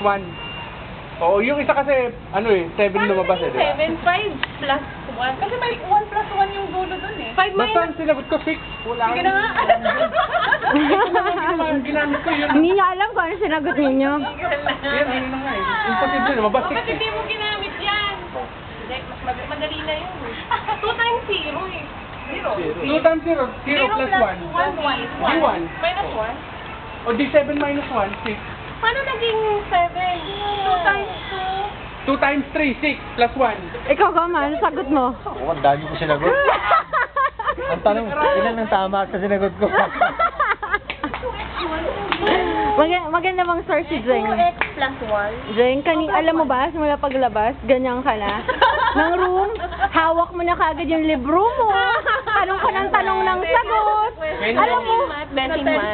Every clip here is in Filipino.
1. Oo, yung isa kasi, ano eh, 7 lumabas eh, di ba? 7, 5 plus 1. Kasi may 1 plus 1 yung dulo dun eh. 5 Basta minus. ang sinagot ko, 6. Wala Sige na nga. Ginamit ko yun. Hindi niya alam kung ano sinagot ninyo. Yan, ano na nga eh. Imposible, lumabas 6 Bakit eh. hindi mo ginamit yan? Hindi, mas madali na yun. 2 times 0 eh. 0. 2 times 0, 0 plus 1. 1. Di 1. Minus 1. O di 7 minus 1, 6. Paano naging 7? 2 times 2 times 3, 6 plus 1. Ikaw, Goma, ano sagot mo? Oo, ang dami ko sinagot. Ang tanong, ilan ang tama sa sinagot ko? Maganda bang source si Jeng? 2x plus 1. Jeng, alam mo ba, simula paglabas, ganyan ka na. Ng room, hawak mo na kagad yung libro mo. Tanong ka ng tanong ng sagot.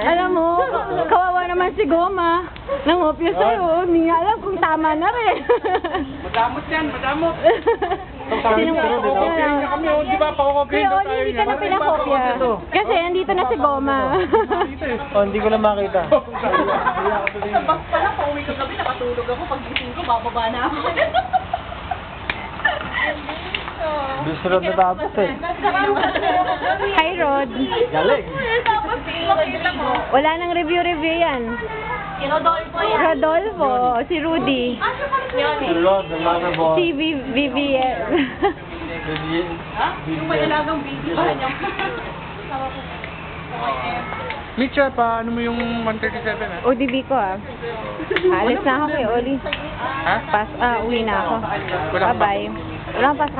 Alam mo, kawawa naman si Goma. Nangopya sa'yo, hindi niya alam kung tama na rin. Madamot yan, madamot. Sino Pakokopyahin niya kami, di ba? Pakokopyahin Kuya daw Oli, tayo hindi ka na pinakopya. Kasi andito na si Goma. Oh, hindi ko lang makita. Sa bus pala, pauwi ko gabi, nakatulog ako. Pag gising ko, bababa na ako. Bisunod na tapos eh. Hi, Rod. Galing. Tapos, makita mo. Wala nang review yan. Si Rodolfo yan. Rodolfo, si Rudy, Si Rod, the mother boy. si Vivian. Yung malalagang baby pa niya. Mitcha, paano mo yung 137 ah? ODB ko Alis na ako kay Oli. Ha? Uwi na ako. Wala kang Bye-bye. Wala kang pasok